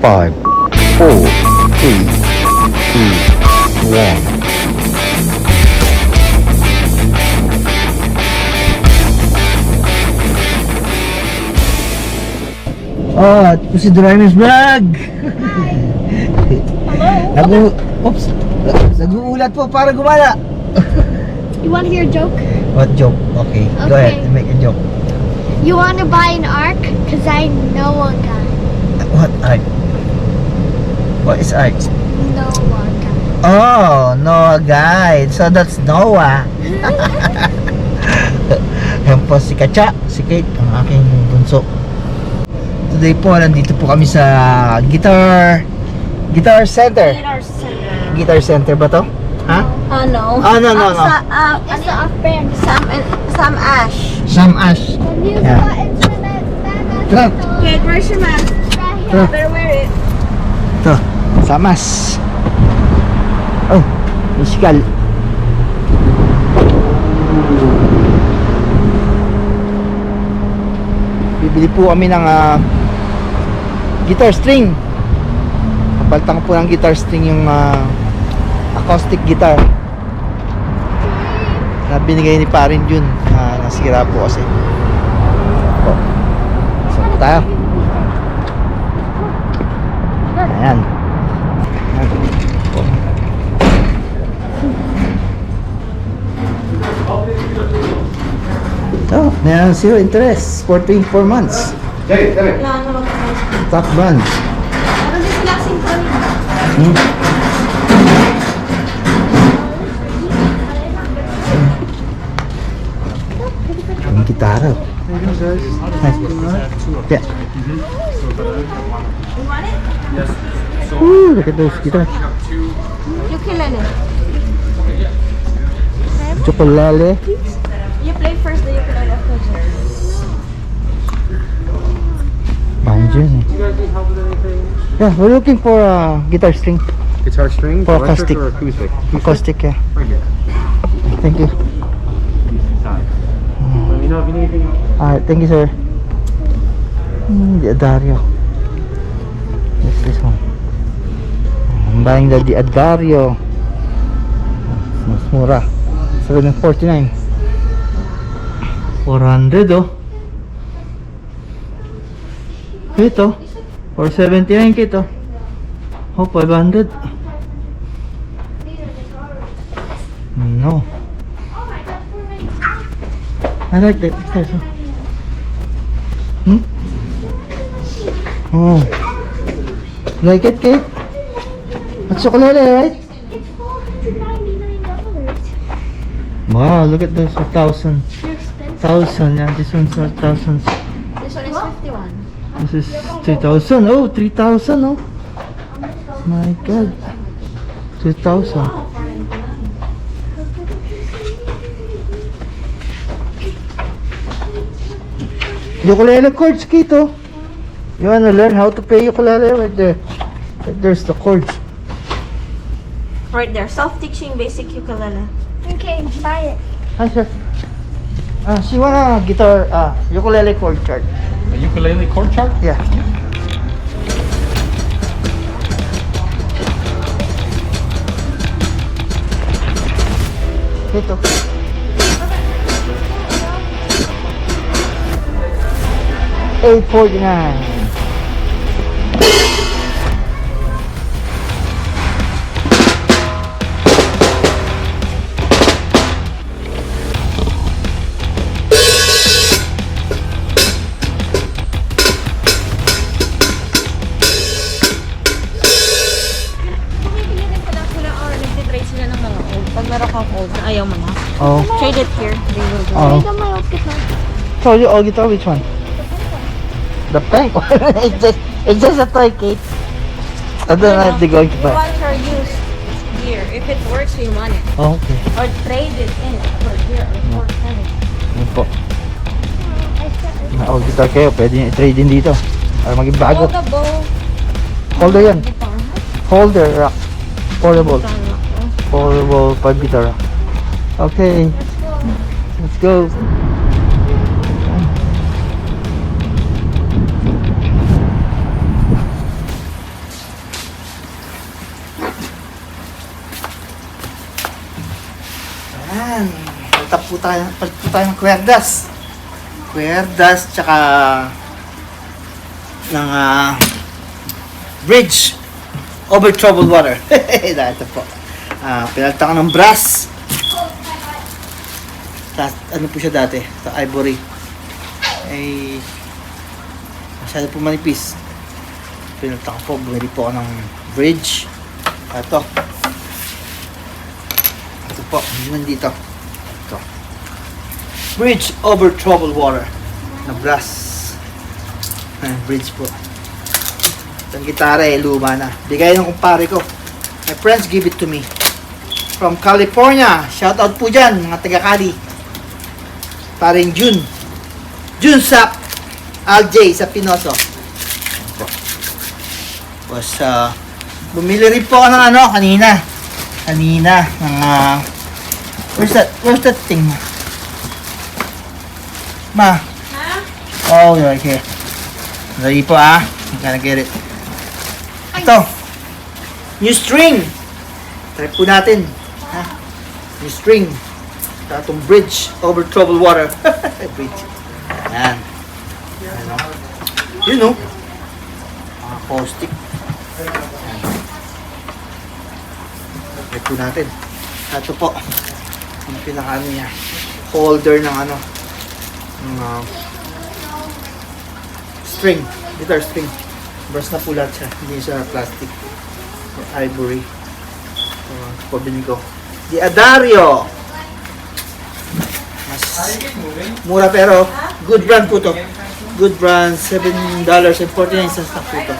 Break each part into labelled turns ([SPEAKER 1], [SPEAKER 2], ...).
[SPEAKER 1] 5, 4, 3, 2, 1. Oh, ito si Driver's Vlog!
[SPEAKER 2] Hello?
[SPEAKER 1] Oops! Nag-uulat po para gumala!
[SPEAKER 2] You want to hear a joke?
[SPEAKER 1] What joke? Okay, go
[SPEAKER 2] Okay.
[SPEAKER 1] ahead and make a joke.
[SPEAKER 2] You want to buy an ark? Because I know a guy.
[SPEAKER 1] What art? What is art?
[SPEAKER 2] Know a guy.
[SPEAKER 1] Oh, Noah guide. So that's Noah. Yan po si Kacha, si Kate, ang aking bunso. Today po, nandito po kami sa Guitar Center. Guitar Center ba to? Ha?
[SPEAKER 3] No.
[SPEAKER 1] Oh, no.
[SPEAKER 2] It's the off-brand.
[SPEAKER 3] Some ash.
[SPEAKER 1] Sam Ash.
[SPEAKER 2] The new
[SPEAKER 1] Yeah.
[SPEAKER 2] buttons for that
[SPEAKER 1] Truck.
[SPEAKER 3] Okay, where's your mask?
[SPEAKER 1] Truck.
[SPEAKER 3] Better wear it.
[SPEAKER 1] Ito, Samas. Oh, musical. Bibili po kami ng guitar string. Kapaltan ko po ng guitar string yung acoustic guitar na binigay ni Parin Jun. Nasira po kasi. Oh. So tayo. Ayan. Oh, meron zero interest for 24 months. Top band.
[SPEAKER 3] Ano din sila simple?
[SPEAKER 1] Ang gitara. Yeah.
[SPEAKER 3] You want it?
[SPEAKER 1] Ooh, look at those guitars.
[SPEAKER 3] Ukulele.
[SPEAKER 1] Chocolate.
[SPEAKER 3] You play first the ukulele after.
[SPEAKER 1] Banjo.
[SPEAKER 4] You guys need help with anything?
[SPEAKER 1] Yeah, we're looking for a guitar string.
[SPEAKER 4] Guitar string,
[SPEAKER 1] For
[SPEAKER 4] electric
[SPEAKER 1] acoustic.
[SPEAKER 4] or acoustic?
[SPEAKER 1] Acoustic, yeah.
[SPEAKER 4] Right here.
[SPEAKER 1] Thank you.
[SPEAKER 4] Side. Let me know if you need anything else.
[SPEAKER 1] Alright, thank you, sir. The Adario. Yes, this one. I'm buying the Adario. Mas mura. 749. 400, oh. Ito. 479 kito. Oh, 500. No. I like that. It's nice. Oh. Like it, Kate? That's chocolate, right?
[SPEAKER 2] It's $499.
[SPEAKER 1] Wow, look at those. 1,000.
[SPEAKER 2] They're expensive.
[SPEAKER 1] 1,000. Yeah, this one's 1,000.
[SPEAKER 3] This one is 51.
[SPEAKER 1] This is 3,000. Oh, 3,000. Oh. My God. 2,000. Ukulele chords, Kito. You wanna learn how to play ukulele? Right there. Right there's the chords.
[SPEAKER 3] Right there, self-teaching basic ukulele.
[SPEAKER 2] Okay, buy it.
[SPEAKER 1] Hi, sir. She wanna guitar, ukulele chord chart.
[SPEAKER 4] A ukulele chord chart?
[SPEAKER 1] Yeah. Ito. 849.
[SPEAKER 3] Bumibili rin pala sila or nagtitrade sila ng mga old. Pag meron kang old na ayaw mo na,
[SPEAKER 1] Oh.
[SPEAKER 3] trade it here. They will do.
[SPEAKER 1] Oh.
[SPEAKER 2] I got my old guitar.
[SPEAKER 1] So you all guitar, which one? The pink one. it's just a toy, Kate. I don't know if they're going to
[SPEAKER 3] You
[SPEAKER 1] buy.
[SPEAKER 3] want your used gear. If it works, you want it.
[SPEAKER 1] Oh, okay.
[SPEAKER 3] Or trade it in for gear or for credit.
[SPEAKER 1] Yun po.
[SPEAKER 2] I said
[SPEAKER 1] Na all guitar kayo, pwede nyo i-trade din dito. Para maging bago.
[SPEAKER 3] All the bow.
[SPEAKER 1] Holder yan.
[SPEAKER 3] Guitar, huh?
[SPEAKER 1] Holder rack. Portable.
[SPEAKER 3] Guitar rack, oh.
[SPEAKER 1] Portable 5 guitar rack. Okay. Let's go. palit po tayo ng kwerdas. Kwerdas, tsaka ng bridge over troubled water. Ito po. Pinalitan ko ng brass. Ano po siya dati? Ito, ivory. Ay, masyado po manipis. Pinalitan ko po. Bumili po ako ng bridge. Ito. Ito po. Nandito. Ito. Bridge over troubled water. Na brass. Bridge po. Itong gitara luma na. Bigay ng kumpare ko. My friends give it to me. From California. Shout out po dyan, mga taga-Cali. Paring June. June Sap. Aljay sa Pinoso. Tapos, bumili rin po ako ng kanina. Ng, where's that thing? Ma? Oh, right here. Ready po I'm gonna get it. Ito. New string. Try po natin. New string. Itong bridge over troubled water. Bridge. Ayan. Ano? You know. Acoustic. Try po natin. Ito po. Yung pinaka niya. Holder ng string, guitar string. Brass na po lahat siya, hindi siya plastic or ivory. Pabili ko. Di Adario. Mas mura pero good brand po to. Good brand, $7.49 na po to.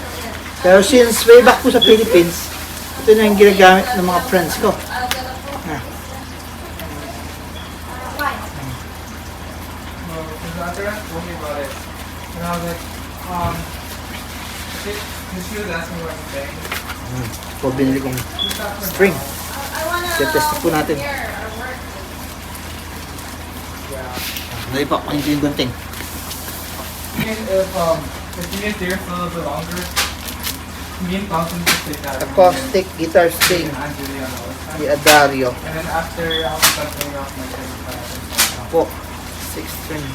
[SPEAKER 1] Pero since way back po sa Philippines, ito na yung ginagamit ng mga friends ko.
[SPEAKER 4] And I was like, she was asking me what I'm saying.
[SPEAKER 1] So, binili kong string. Test po natin. Dali po, ano yung gunting?
[SPEAKER 4] If you get there for a little bit longer, me and Thompson just take that.
[SPEAKER 1] Acoustic guitar string.
[SPEAKER 4] I'm really on the other side.
[SPEAKER 1] Di Adario.
[SPEAKER 4] And then after, I'll start turning off my favorite.
[SPEAKER 1] Po. 6 string.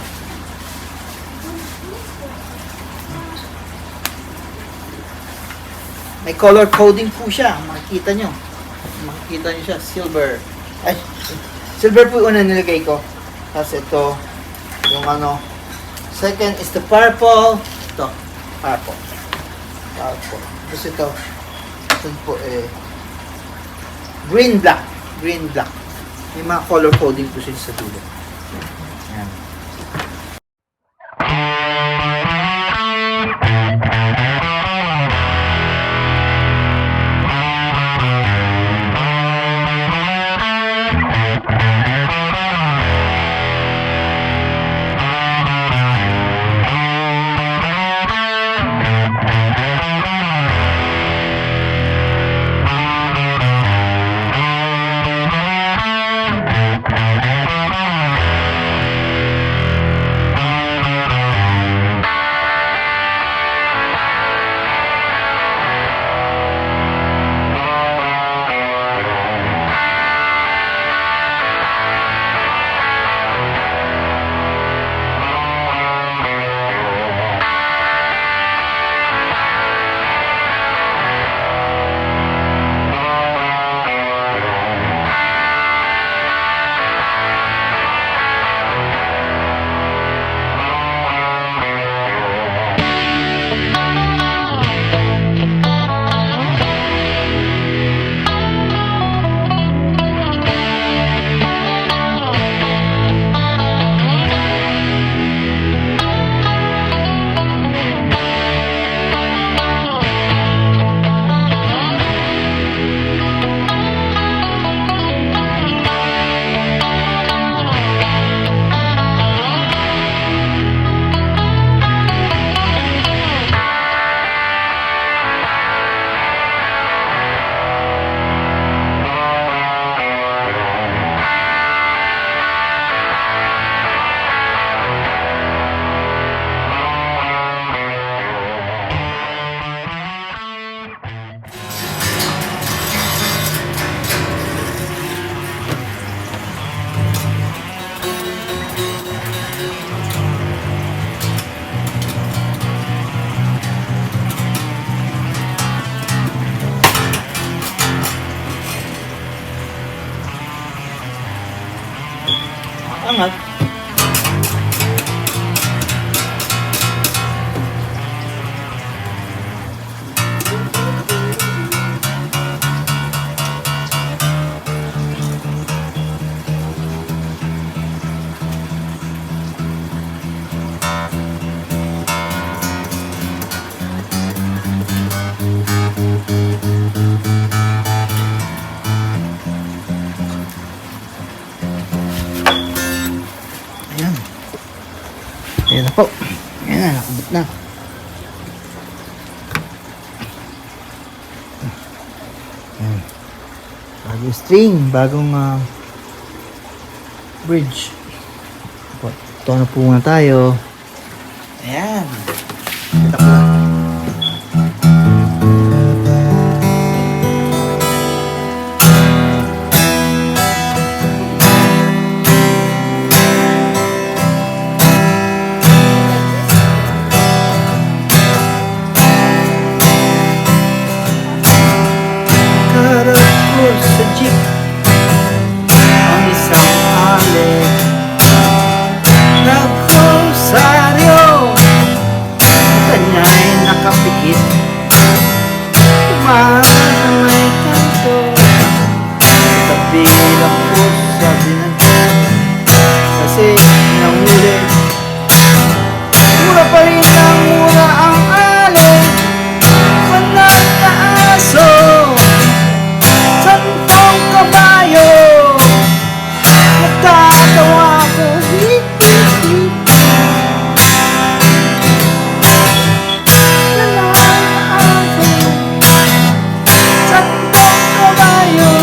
[SPEAKER 1] May color coding po siya. Makikita nyo. Makikita nyo siya. Silver. Ay, silver po yung una nilagay ko. Tapos ito, yung second is the purple. Ito, purple. Purple. Tapos ito po green black. Green black. May mga color coding po siya sa dulo. Ayan. na po. Ayan na, nakabit na. Ayan. Bagong string, bagong bridge. Ito na po muna tayo. Ayan. Ito po. Sa jeep ang isang alin nagkosaryo kanya'y nakapikit tumahan na may kanto tabi lang po sa binagyan kasi nahuli mura pa rin ang mura ang alin manang taaso sampung kabayo natatawa ko sampung kabayo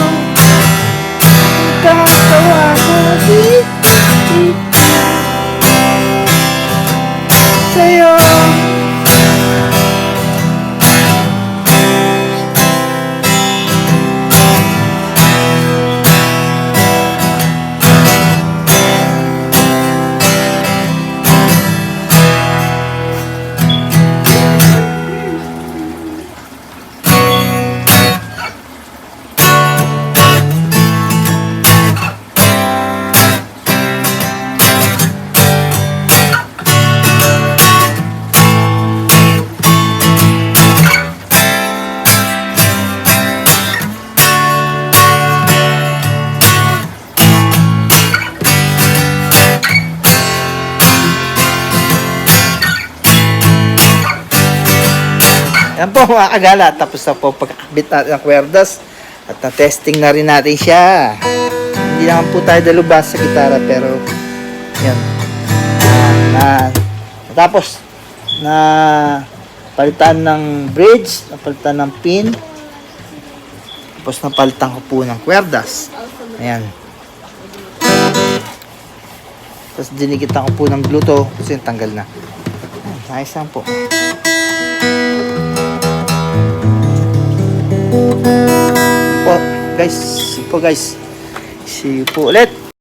[SPEAKER 1] natatawa ko sa'yo. Yan po mga kagala, tapos na po pagkakabit natin ng kwerdas at na-testing na rin natin siya. Hindi naman po tayo dalubas sa gitara pero yan. Tapos na palitan ng bridge, napalitan ng pin, tapos napalitan ko po ng kwerdas. Ayan. Tapos dinikitan ko po ng glue to kasi tanggal na. Ayos lang po. Po guys, see you po ulit.